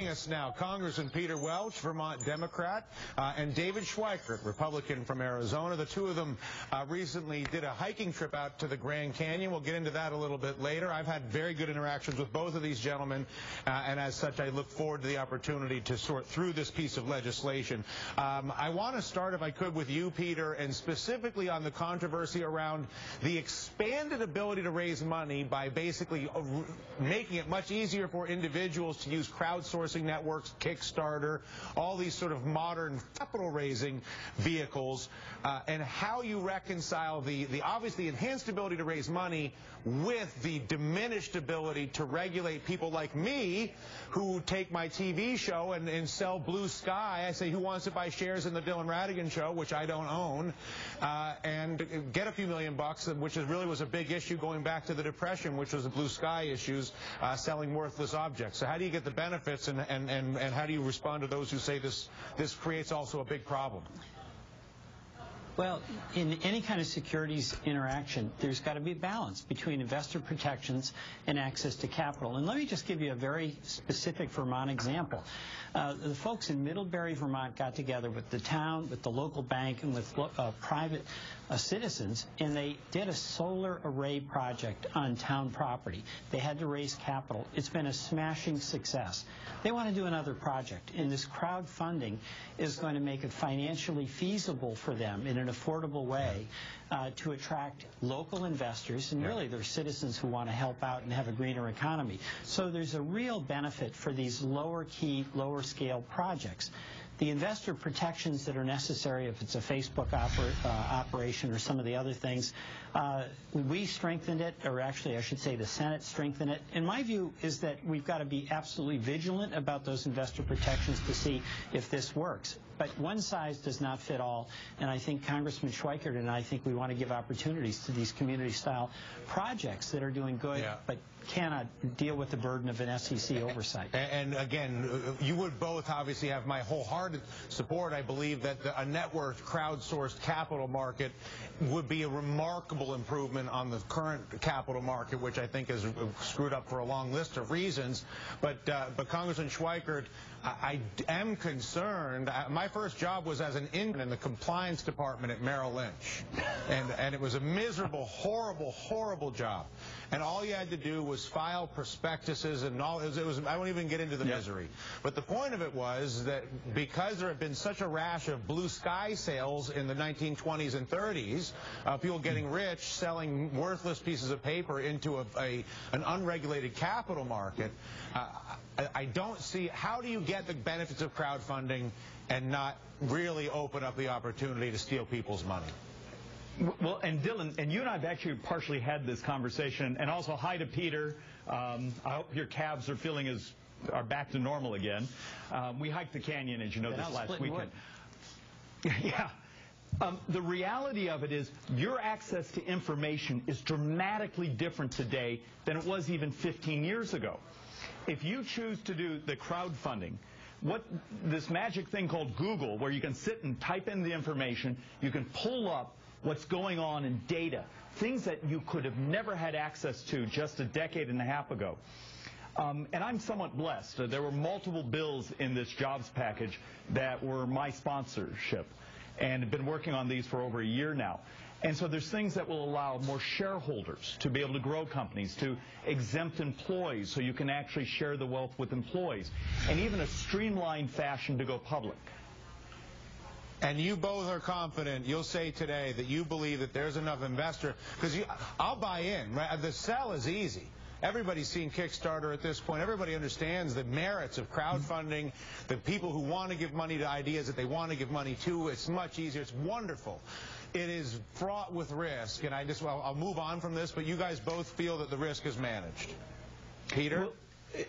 Us now, Congressman Peter Welch, Vermont Democrat, and David Schweikert, Republican from Arizona. The two of them recently did a hiking trip out to the Grand Canyon. We'll get into that a little bit later. I've had very good interactions with both of these gentlemen, and as such, I look forward to the opportunity to sort through this piece of legislation. I want to start, if I could, with you, Peter, and specifically on the controversy around the expanded ability to raise money by basically making it much easier for individuals to use crowdsourcing networks, Kickstarter, all these sort of modern capital-raising vehicles, and how you reconcile the obviously enhanced ability to raise money with the diminished ability to regulate people like me who take my TV show and sell Blue Sky. I say, who wants to buy shares in the Ratigan show, which I don't own, and get a few million bucks, which really was a big issue going back to the Depression, which was the Blue Sky issues, selling worthless objects. So how do you get the benefits, and how do you respond to those who say this creates also a big problem? Well, in any kind of securities interaction, there's got to be a balance between investor protections and access to capital. And let me just give you a very specific Vermont example. The folks in Middlebury, Vermont got together with the town, with the local bank, and with private citizens, and they did a solar array project on town property. They had to raise capital. It's been a smashing success. They want to do another project, and this crowdfunding is going to make it financially feasible for them in an affordable way to attract local investors, and really they're citizens who want to help out and have a greener economy. So there's a real benefit for these lower key, lower scale projects. The investor protections that are necessary, if it's a Facebook operation or some of the other things, we strengthened it, or actually I should say the Senate strengthened it. And my view is that we've got to be absolutely vigilant about those investor protections to see if this works. But one size does not fit all, and I think Congressman Schweikert and I think we want to give opportunities to these community-style projects that are doing good, but cannot deal with the burden of an SEC oversight. And again, you would both obviously have my wholehearted support. I believe that a networked, crowdsourced capital market would be a remarkable improvement on the current capital market, which I think is screwed up for a long list of reasons. But Congressman Schweikert, I am concerned. My first job was as an intern in the compliance department at Merrill Lynch, and it was a miserable, horrible, horrible job. And all you had to do was file prospectuses, and all it was I won't even get into the misery. But the point of it was that because there had been such a rash of Blue Sky sales in the 1920s and 30s, people getting rich selling worthless pieces of paper into an unregulated capital market, I don't see how do you get the benefits of crowdfunding and not really open up the opportunity to steal people's money. Well, and Dylan, and you and I have actually partially had this conversation, and also hi to Peter. I hope your calves are back to normal again. We hiked the canyon, as you know, this last weekend. Yeah. The reality of it is your access to information is dramatically different today than it was even 15 years ago. If you choose to do the crowdfunding, this magic thing called Google, where you can sit and type in the information, you can pull up what's going on in data, things that you could have never had access to just a decade and a half ago. And I'm somewhat blessed. There were multiple bills in this jobs package that were my sponsorship, and have been working on these for over a year now. And so there's things that will allow more shareholders to be able to grow companies, to exempt employees so you can actually share the wealth with employees, and even a streamlined fashion to go public. And you both are confident, you'll say today that you believe that there's enough investor, because I'll buy in, right? The sell is easy. Everybody's seen Kickstarter at this point. Everybody understands the merits of crowdfunding, the people who want to give money to ideas that they want to give money to. It's much easier. It's wonderful. It is fraught with risk, and I'll move on from this, but you guys both feel that the risk is managed. Peter?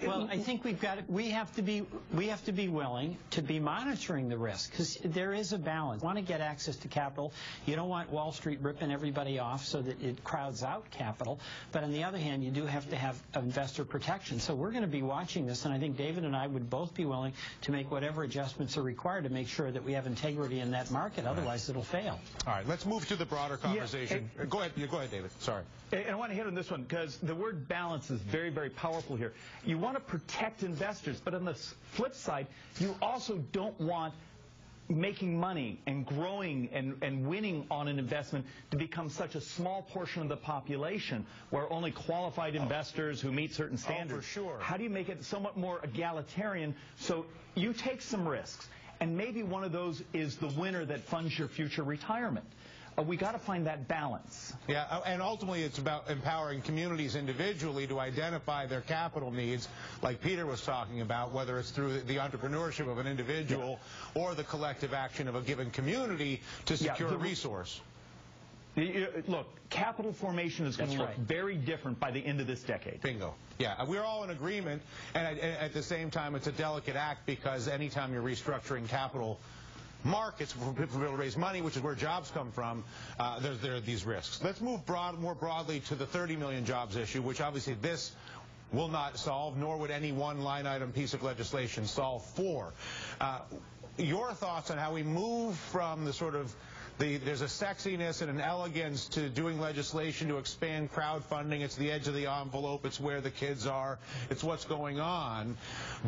Well, I think we have to be willing to be monitoring the risk, because there is a balance. You want to get access to capital. You don't want Wall Street ripping everybody off so that it crowds out capital. But on the other hand, you do have to have investor protection. So we're going to be watching this, and I think David and I would both be willing to make whatever adjustments are required to make sure that we have integrity in that market. Otherwise, it'll fail. All right, let's move to the broader conversation. Go ahead, David. Sorry. And I want to hit on this one because the word balance is very, very powerful here. you want to protect investors, but on the flip side, you also don't want making money and growing and winning on an investment to become such a small portion of the population where only qualified investors who meet certain standards. For sure. How do you make it somewhat more egalitarian so you take some risks, and maybe one of those is the winner that funds your future retirement? We got to find that balance. Yeah, and ultimately it's about empowering communities individually to identify their capital needs, like Peter was talking about, whether it's through the entrepreneurship of an individual or the collective action of a given community to secure a resource. Look, capital formation is going to look very different by the end of this decade. Bingo. Yeah, we're all in agreement, and at the same time it's a delicate act because anytime you're restructuring capital markets for people to raise money, which is where jobs come from, there are these risks. Let's move more broadly to the 30 million jobs issue, which obviously this will not solve, nor would any one line item piece of legislation solve for. Your thoughts on how we move from the sort of there's a sexiness and an elegance to doing legislation to expand crowdfunding. It's the edge of the envelope. It's where the kids are. It's what's going on.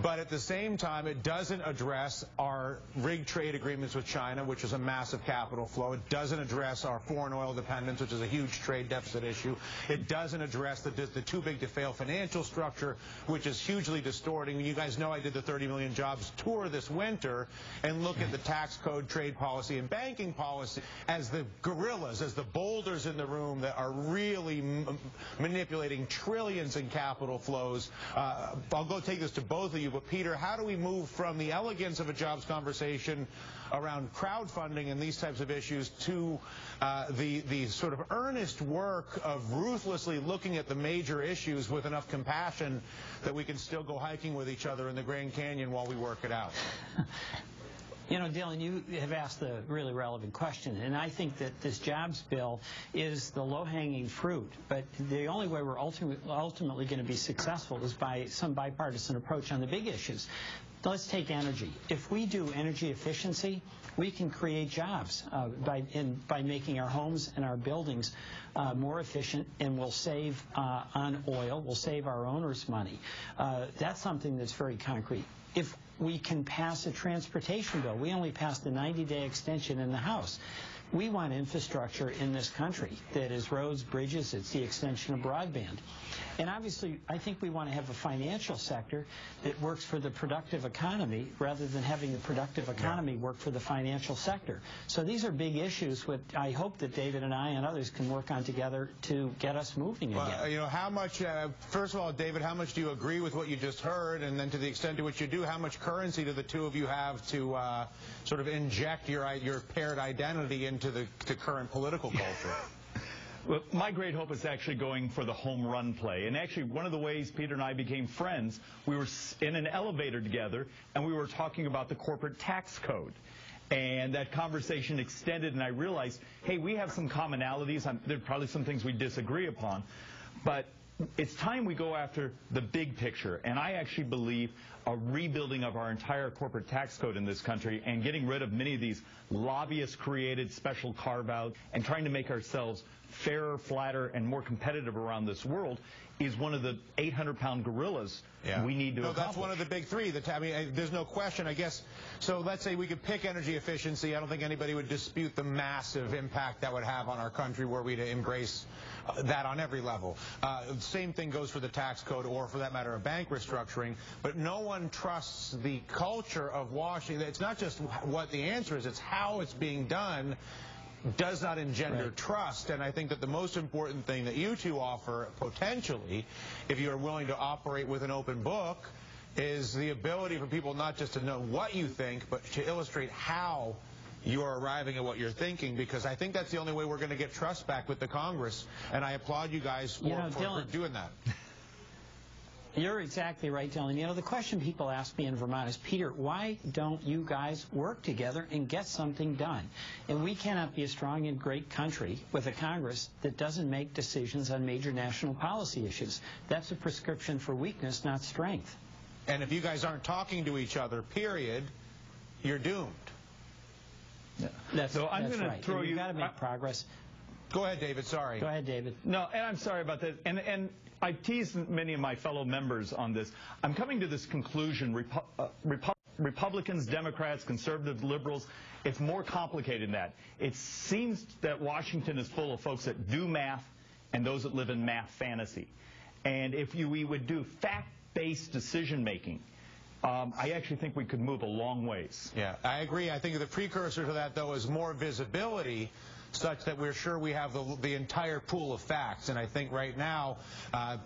But at the same time, it doesn't address our rigged trade agreements with China, which is a massive capital flow. It doesn't address our foreign oil dependence, which is a huge trade deficit issue. It doesn't address the too big to fail financial structure, which is hugely distorting. You guys know I did the 30 million jobs tour this winter and look at the tax code, trade policy, and banking policy as the gorillas, as the boulders in the room that are really manipulating trillions in capital flows. I'll go take this to both of you, but Peter, how do we move from the elegance of a jobs conversation around crowdfunding and these types of issues to the sort of earnest work of ruthlessly looking at the major issues with enough compassion that we can still go hiking with each other in the Grand Canyon while we work it out? You know, Dylan, you have asked a really relevant question, and I think that this jobs bill is the low-hanging fruit, but the only way we're ultimately going to be successful is by some bipartisan approach on the big issues. Let's take energy. If we do energy efficiency, we can create jobs by making our homes and our buildings more efficient, and we'll save on oil. We'll save our owners money. That's something that's very concrete. If we can pass a transportation bill, we only passed a 90-day extension in the House. We want infrastructure in this country that is roads, bridges, it's the extension of broadband. And obviously, I think we want to have a financial sector that works for the productive economy rather than having the productive economy work for the financial sector. So these are big issues which I hope that David and I and others can work on together to get us moving again. You know, how much, first of all, David, how much do you agree with what you just heard? And then to the extent to which you do, how much currency do the two of you have to sort of inject your paired identity into the current political culture? Well, my great hope is actually going for the home run play. And actually, one of the ways Peter and I became friends, we were in an elevator together, and we were talking about the corporate tax code. And that conversation extended, and I realized, hey, we have some commonalities. There are probably some things we disagree upon. But it's time we go after the big picture. And I actually believe a rebuilding of our entire corporate tax code in this country and getting rid of many of these lobbyist-created special carve-out and trying to make ourselves fairer, flatter, and more competitive around this world is one of the 800-pound gorillas we need to accomplish. That's one of the big three. I mean, there's no question, I guess. So let's say we could pick energy efficiency. I don't think anybody would dispute the massive impact that would have on our country were we to embrace that on every level. Same thing goes for the tax code or, for that matter, a bank restructuring. But no one trusts the culture of Washington. It's not just what the answer is, it's how it's being done does not engender trust. And I think that the most important thing that you two offer, potentially, if you are willing to operate with an open book, is the ability for people not just to know what you think, but to illustrate how you are arriving at what you're thinking, because I think that's the only way we're going to get trust back with the Congress. And I applaud you guys for doing that. You're exactly right, Dylan. You know, the question people ask me in Vermont is, Peter, why don't you guys work together and get something done? And we cannot be a strong and great country with a Congress that doesn't make decisions on major national policy issues. That's a prescription for weakness, not strength. And if you guys aren't talking to each other, period, you're doomed. Yeah. So I'm going to throw you. You've got to make progress. Go ahead, David. Sorry. Go ahead, David. No, and I'm sorry about that. And I teased many of my fellow members on this. I'm coming to this conclusion. Republicans, Democrats, conservatives, liberals, it's more complicated than that. It seems that Washington is full of folks that do math and those that live in math fantasy. And if we would do fact-based decision-making, I actually think we could move a long ways. Yeah, I agree. I think the precursor to that, though, is more visibility, such that we're sure we have the entire pool of facts. And I think right now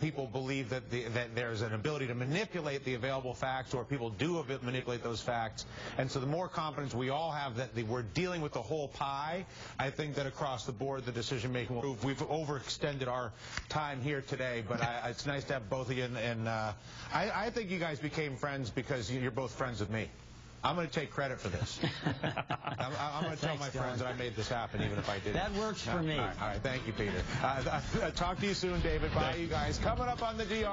people believe that there's an ability to manipulate the available facts, or people do manipulate those facts. And so the more confidence we all have that we're dealing with the whole pie, I think that across the board the decision making will move. We've overextended our time here today, but it's nice to have both of you. And I think you guys became friends because you're both friends with me. I'm going to take credit for this. I'm going to tell my friends that I made this happen, even if I didn't. That works for me. All right. Thank you, Peter. Talk to you soon, David. Bye, you guys. Coming up on the DR.